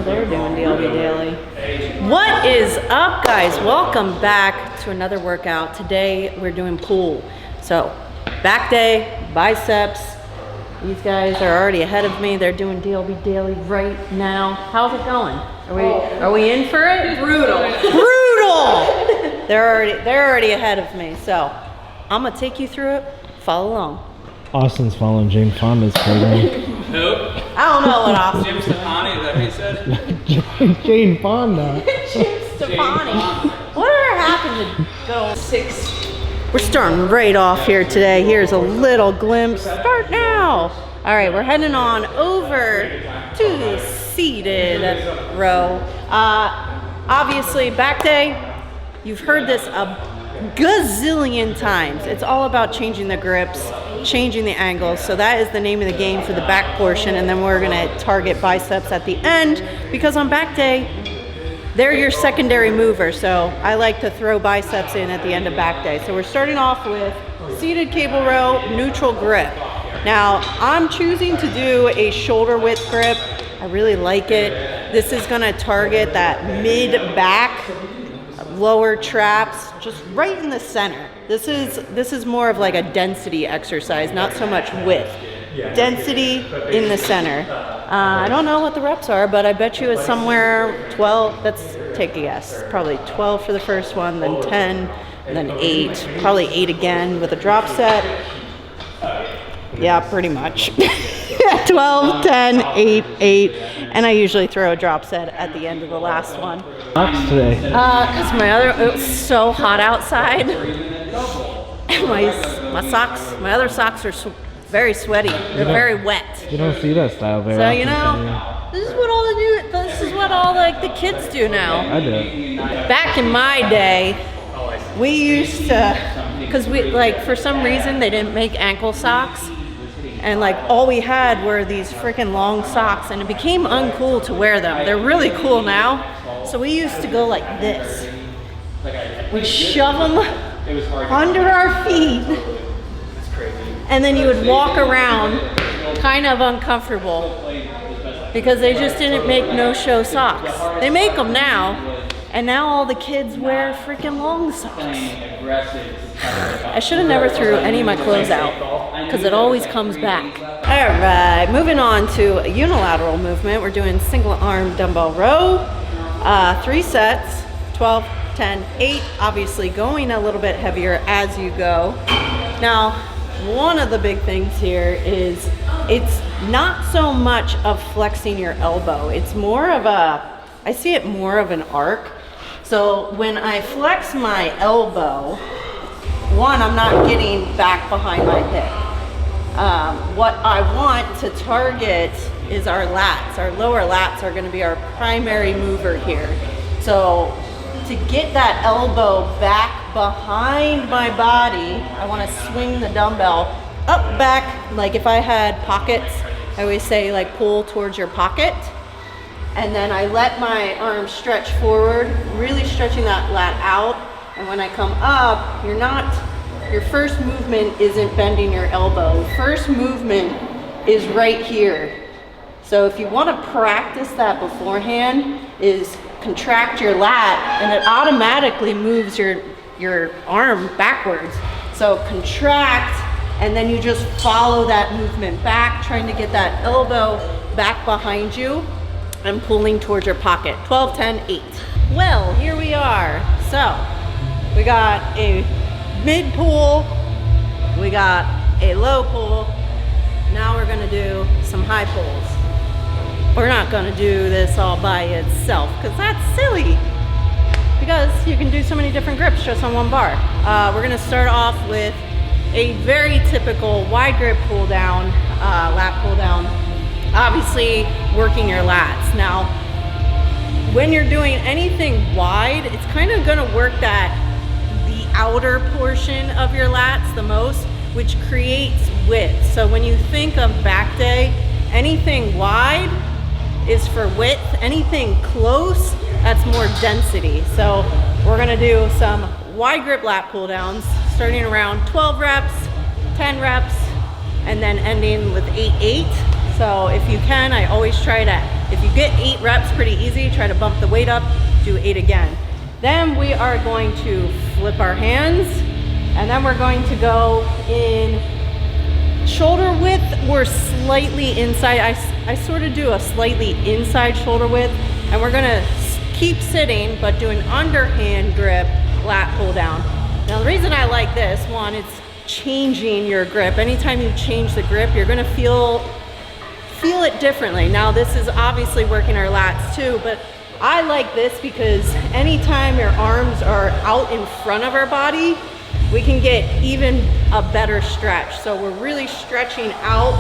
they're doing DLB daily. What is up, guys? Welcome back to another workout. Today we're doing pull. So back day, biceps. These guys are already ahead of me. They're doing DLB daily right now. How's it going? Are we in for it? Brutal. Brutal. They're already ahead of me. So I'm gonna take you through it. Follow along. Austin's following Jane Fonda's program. Who? I don't know what Austin. Jim Stefani, is that what you said? Jane Fonda. Jim Stefani. Whatever happened to go 6? We're starting right off here today. Here's a little glimpse. Start now. All right, we're heading on over to the seated row. Obviously, back day, you've heard this a gazillion times. It's all about changing the grips, changing the angles. So that is the name of the game for the back portion. And then we're gonna target biceps at the end, because on back day, they're your secondary mover. So I like to throw biceps in at the end of back day. So we're starting off with seated cable row, neutral grip. Now I'm choosing to do a shoulder width grip. I really like it. This is gonna target that mid back, lower traps, just right in the center. This is more of like a density exercise, not so much width. Density in the center. I don't know what the reps are, but I bet you it's somewhere 12. Let's take a guess. Probably 12 for the first one, then 10, and then 8. Probably 8 again with a drop set. Yeah, pretty much. 12, 10, 8, 8. And I usually throw a drop set at the end of the last one. Socks today. Because it was so hot outside. And my other socks are very sweaty. They're very wet. You don't see that style very So often. you know, this is what all the kids do now. I do. Back in my day, we used to, because for some reason they didn't make ankle socks. And all we had were these freaking long socks, and it became uncool to wear them. They're really cool now. So we used to go like this. We'd shove them under our feet, and then you would walk around kind of uncomfortable because they just didn't make no-show socks. They make them now, and now all the kids wear freaking long socks. I should have never threw any of my clothes out because it always comes back. All right, moving on to a unilateral movement. We're doing single arm dumbbell row, 3 sets, 12, 10, 8, obviously going a little bit heavier as you go. Now, one of the big things here is it's not so much of flexing your elbow. It's more of I see it more of an arc. So when I flex my elbow, one, I'm not getting back behind my hip. What I want to target is our lats. Our lower lats are gonna be our primary mover here. So to get that elbow back behind my body, I wanna swing the dumbbell up, back. Like if I had pockets, I always say pull towards your pocket. And then I let my arm stretch forward, really stretching that lat out. And when I come up, your first movement isn't bending your elbow. First movement is right here. So if you want to practice that beforehand, is contract your lat, and it automatically moves your arm backwards. So contract, and then you just follow that movement back, trying to get that elbow back behind you and pulling towards your pocket. 12, 10, 8. Well, here we are. So we got a mid pull, we got a low pull. Now we're gonna do some high pulls. We're not gonna do this all by itself because that's silly, because you can do so many different grips just on one bar. We're gonna start off with a very typical wide grip pull down, lat pull down. Obviously working your lats. Now, when you're doing anything wide, it's kind of gonna work the outer portion of your lats the most, which creates width. So when you think of back day, anything wide is for width, anything close, that's more density. So we're gonna do some wide grip lat pull downs, starting around 12 reps, 10 reps, and then ending with 8, 8. So if you can, I always try to If you get 8 reps pretty easy, try to bump the weight up, do 8 again. Then we are going to flip our hands, and then we're going to go in shoulder width or slightly inside. I sort of do a slightly inside shoulder width, and we're gonna keep sitting, but do an underhand grip, lat pull down. Now the reason I like this, one, it's changing your grip. Anytime you change the grip, you're gonna feel it differently. Now this is obviously working our lats too, but I like this because anytime your arms are out in front of our body, we can get even a better stretch. So we're really stretching out,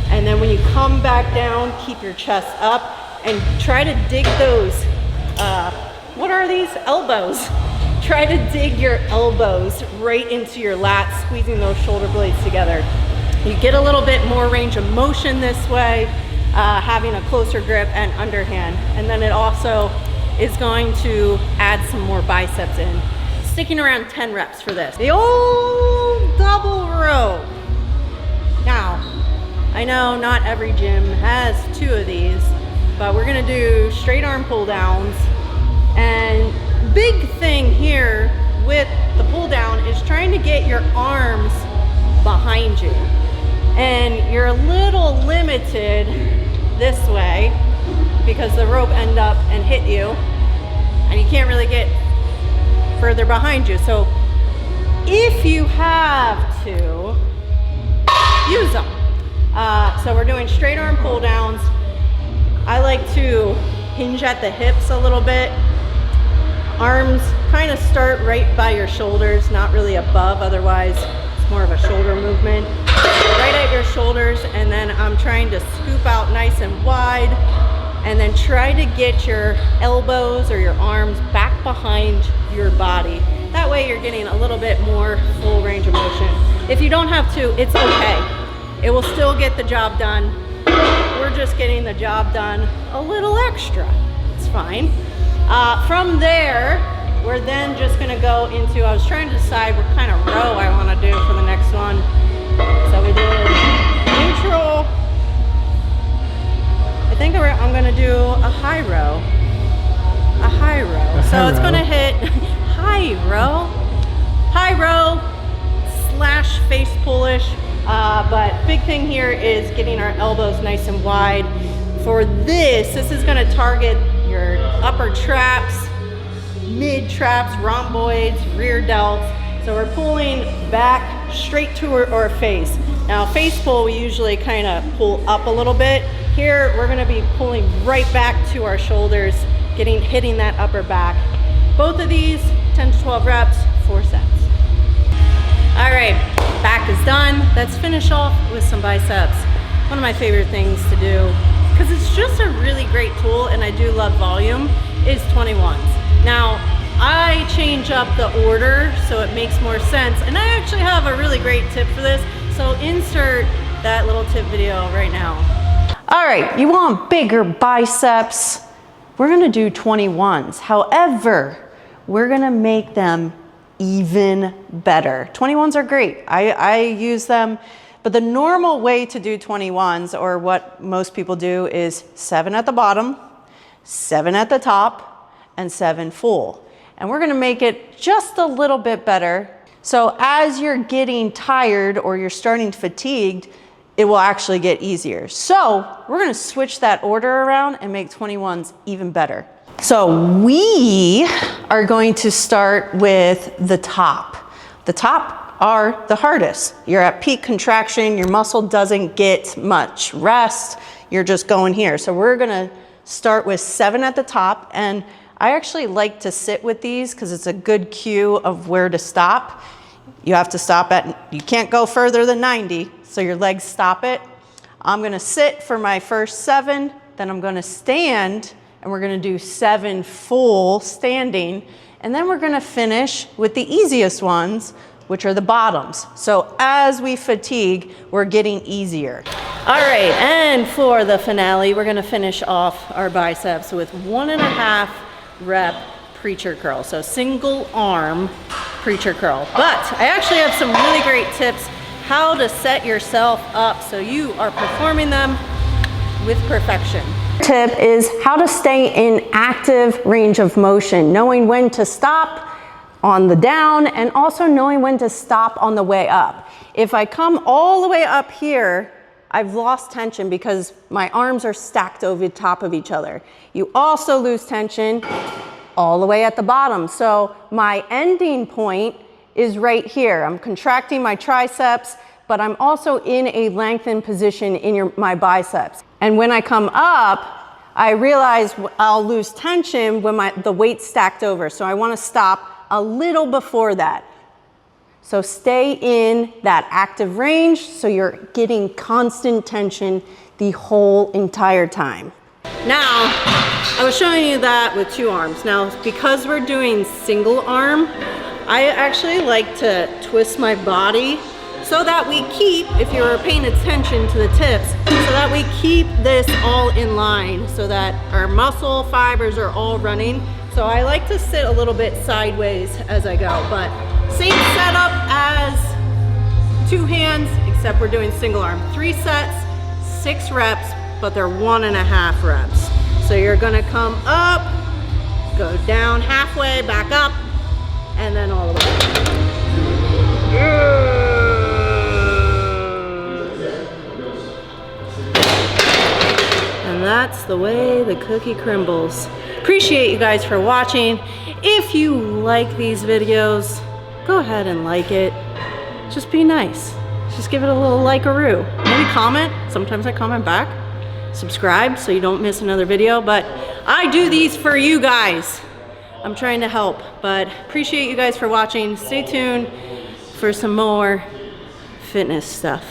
and then when you come back down, keep your chest up and try to dig those, what are these? Elbows. Try to dig your elbows right into your lats, squeezing those shoulder blades together. You get a little bit more range of motion this way, having a closer grip and underhand. And then it also is going to add some more biceps in. Sticking around 10 reps for this. The old double row. Now, I know not every gym has 2 of these, but we're gonna do straight arm pull downs. And big thing here with the pull down is trying to get your arms behind you. And you're a little limited this way because the rope end up and hit you, and you can't really get further behind you. So if you have to, use them. So we're doing straight arm pull downs. I like to hinge at the hips a little bit. Arms kind of start right by your shoulders, not really above, otherwise it's more of a shoulder movement. Right at your shoulders, and then I'm trying to scoop out nice and wide, and then try to get your elbows or your arms back behind your body. That way you're getting a little bit more full range of motion. If you don't have to, it's okay. It will still get the job done. We're just getting the job done a little extra. It's fine. From there, we're then just gonna go into, I was trying to decide what kind of row I wanna do for the next one. So we did neutral. I think I'm gonna do a high row. A high row. So it's gonna hit high row slash face pullish. But big thing here is getting our elbows nice and wide. For this is gonna target your upper traps, mid traps, rhomboids, rear delts. So we're pulling back straight to our face. Now face pull, we usually kind of pull up a little bit. Here, we're gonna be pulling right back to our shoulders, hitting that upper back. Both of these, 10 to 12 reps, 4 sets. All right, back is done. Let's finish off with some biceps. One of my favorite things to do, because it's just a really great tool and I do love volume, is 21s. Now, I change up the order so it makes more sense, and I actually have a really great tip for this, so insert that little tip video right now. All right, you want bigger biceps? We're gonna do 21s. However, we're gonna make them even better. 21s are great, I use them, but the normal way to do 21s, or what most people do, is 7 at the bottom, 7 at the top, and 7 full. And we're gonna make it just a little bit better. So as you're getting tired or you're starting fatigued, it will actually get easier. So we're gonna switch that order around and make 21s even better. So we are going to start with the top. The top are the hardest. You're at peak contraction, your muscle doesn't get much rest, you're just going here. So we're gonna start with 7 at the top, and I actually like to sit with these because it's a good cue of where to stop. You have to stop you can't go further than 90, so your legs stop it. I'm gonna sit for my first 7, then I'm gonna stand, and we're gonna do 7 full standing, and then we're gonna finish with the easiest ones, which are the bottoms. So as we fatigue, we're getting easier. All right, and for the finale, we're gonna finish off our biceps with 1.5 rep preacher curl. So single arm preacher curl. But I actually have some really great tips how to set yourself up so you are performing them with perfection. Tip is how to stay in active range of motion, knowing when to stop on the down and also knowing when to stop on the way up. If I come all the way up here, I've lost tension because my arms are stacked over the top of each other. You also lose tension all the way at the bottom. So my ending point is right here. I'm contracting my triceps, but I'm also in a lengthened position in my biceps. And when I come up, I realize I'll lose tension when the weight's stacked over. So I want to stop a little before that. So stay in that active range so you're getting constant tension the whole entire time. Now, I was showing you that with 2 arms. Now, because we're doing single arm, I actually like to twist my body so that we keep, if you're paying attention to the tips, so that we keep this all in line so that our muscle fibers are all running. So I like to sit a little bit sideways as I go, but same setup as 2 hands, except we're doing single arm. 3 sets, 6 reps, but they're 1.5 reps. So you're gonna come up, go down halfway, back up, and then all the way. And that's the way the cookie crumbles. Appreciate you guys for watching. If you like these videos, go ahead and like it. Just be nice. Just give it a little like-a-roo. Maybe comment. Sometimes I comment back. Subscribe so you don't miss another video. But I do these for you guys. I'm trying to help. But appreciate you guys for watching. Stay tuned for some more fitness stuff.